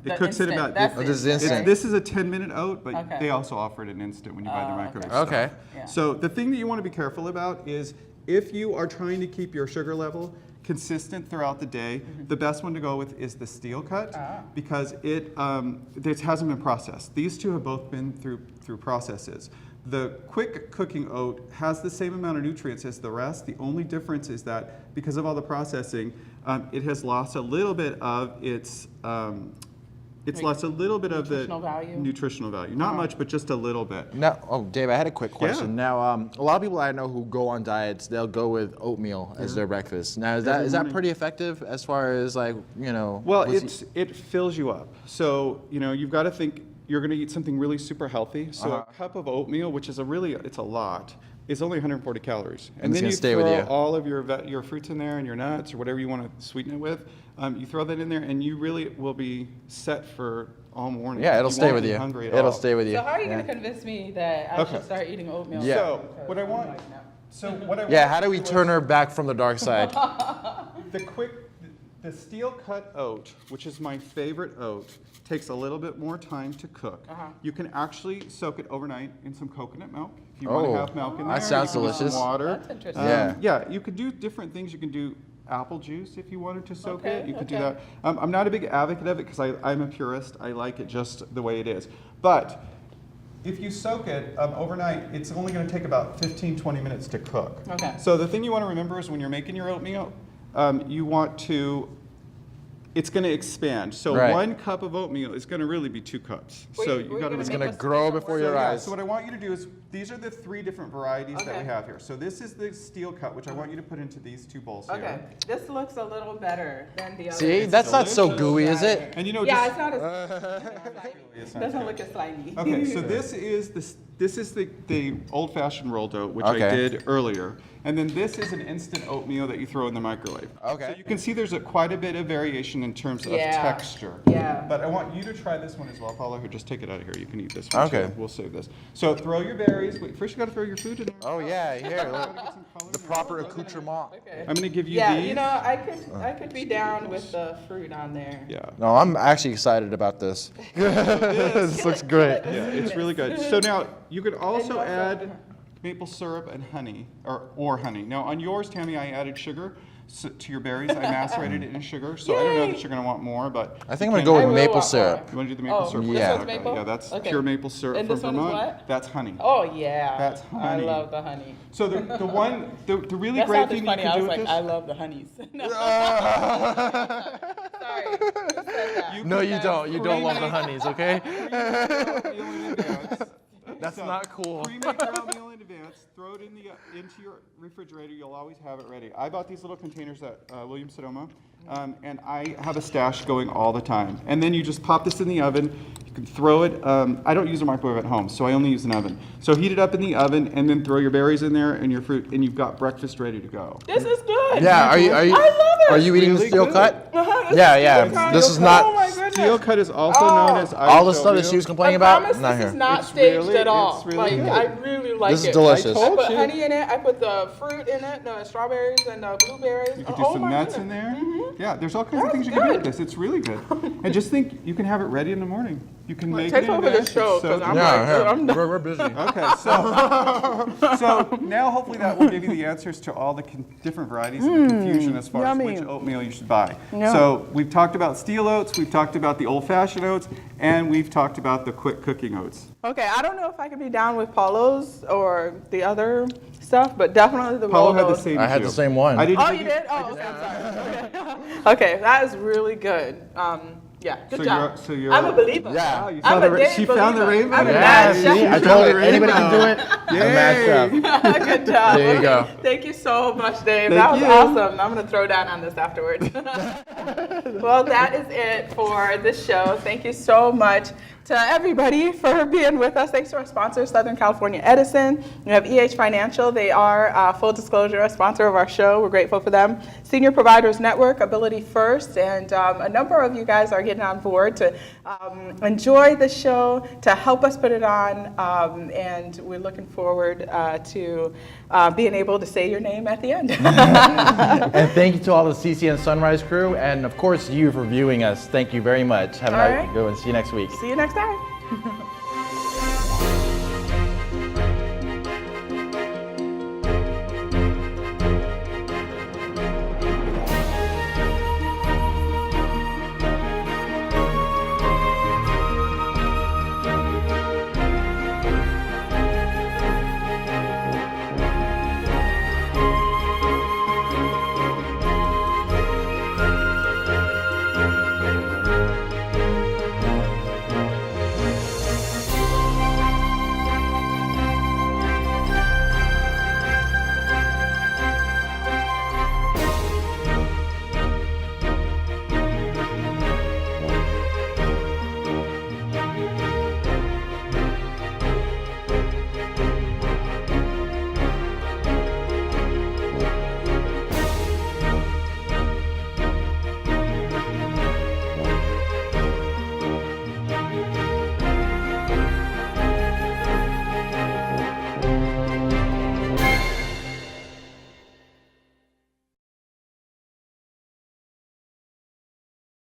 It cooks in about. This is a 10-minute oat, but they also offer it an instant when you buy the microwave stuff. Okay. Yeah. So the thing that you want to be careful about is if you are trying to keep your sugar level consistent throughout the day, the best one to go with is the steel cut because it hasn't been processed. These two have both been through processes. The quick cooking oat has the same amount of nutrients as the rest. The only difference is that because of all the processing, it has lost a little bit of its lost a little bit of the nutritional value. Not much, but just a little bit. Now, Dave, I had a quick question. Now, a lot of people I know who go on diets, they'll go with oatmeal as their breakfast. Now, is that pretty effective as far as like, you know? Well, it fills you up. So, you know, you've got to think you're going to eat something really super healthy. So a cup of oatmeal, which is it's a lot, is only 140 calories. And then you throw all of your fruits in there and your nuts or whatever you want to sweeten it with. You throw that in there and you really will be set for all morning. Yeah, it'll stay with you. It'll stay with you. So how are you going to convince me that I should start eating oatmeal? Yeah. So what I want. How do we turn her back from the dark side? The steel cut oat, which is my favorite oat, takes a little bit more time to cook. You can actually soak it overnight in some coconut milk. If you want to have milk in there, that sounds delicious. Some water. That's interesting. Yeah, you could do different things. You can do apple juice if you wanted to soak it. You could do that. I'm not a big advocate of it because I'm a purist. I like it just the way it is. But if you soak it overnight, it's only going to take about 15-20 minutes to cook. Okay. So the thing you want to remember is when you're making your oatmeal, you want to. It's going to expand. So 1 cup of oatmeal is going to really be 2 cups. So you got to. It's going to grow before your eyes. So what I want you to do is these are the 3 different varieties that we have here. So this is the steel cut, which I want you to put into these 2 bowls here. Okay. This looks a little better than the other. See, that's not so gooey, is it? And you know, it's not as. Doesn't look as slimy. Okay, so this is the old-fashioned rolled oat, which I did earlier. And then this is an instant oatmeal that you throw in the microwave. Okay. So you can see there's quite a bit of variation in terms of texture. Yeah. But I want you to try this one as well, Paulo. Here, just take it out of here. You can eat this one. Okay. We'll save this. So throw your berries. Wait, first you got to throw your food in there. Oh yeah, here. The proper accoutrement. Okay. I'm gonna give you these. these. You know, I could be down with the fruit on there. Yeah. No, I'm actually excited about this. This looks great. Yeah, it's really good. So now you could also add maple syrup and honey, or honey. Now on yours, Tami, I added sugar to your berries. I macerated it in sugar, so I don't know that you're going to want more, but I think I'm going to go with maple syrup. You want to do the maple syrup? Yeah. This one's maple? Yeah, that's pure maple syrup and from this one Vermont. Is what? That's honey. Oh yeah. That's honey. I love the honey. So the really great thing you can do with this. I love the honeys. Sorry. No, you don't. You don't love the honeys, okay? That's not cool. Pre-make your oatmeal in advance. Throw it into your refrigerator. You'll always have it ready. I bought these little containers at Williams-Sonoma, and I have a stash going all the time. And then you just pop this in the oven. You can throw it. I don't use a microwave at home, so I only use an oven. So heat it up in the oven, and then throw your berries in there and your fruit, and you've got breakfast ready to go. This is good. Yeah. Are you? I love it. Are you eating the steel cut? Yeah. This is not. Oh my goodness. Steel cut is also known as all the stuff that she was complaining about. Not this here. is not staged at all. It's really good. I really like it. This is delicious. I put honey in it. I put the fruit in it, the strawberries and the blueberries. You could do some nuts in there. Yeah, there's all kinds of things you can do with this. It's really good. And just think, you can have it ready in the morning. You can make it in over the show because I'm we're busy. Okay, so now hopefully that will give you the answers to all the different varieties and the confusion as far as which oatmeal you should buy. So we've talked about steel oats, we've talked about the old-fashioned oats, and we've talked about the quick cooking oats. Okay, I don't know if I could be down with Paulo's or the other stuff, but definitely the Paulo had rolled the same. I had the same one. Oh, you did? Oh, okay, I'm sorry. Okay, that is really good. Yeah, good So job. you're I'm a believer. Yeah. Wow, you I'm found a day she found the believer. rainbow? I'm a Yeah, mad see, chef. I told her anybody can do it. Yay. I'm a mad chef. Good job. There you go. Thank you so much, Dave. Thank That was you. awesome. I'm going to throw down on this afterwards. Well, that is it for this show. Thank you so much to everybody for being with us. Thanks to our sponsor, Southern California Edison. We have EH Financial. They are, full disclosure, a sponsor of our show. We're grateful for them. Senior Providers Network, Ability First, and a number of you guys are getting on board to enjoy the show, to help us put it on, and we're looking forward to being able to say your name at the end. And thank you to all the CCN Sunrise crew, and of course you for viewing us. Thank you very much. Have a All right. good one. See you next week. See you next time.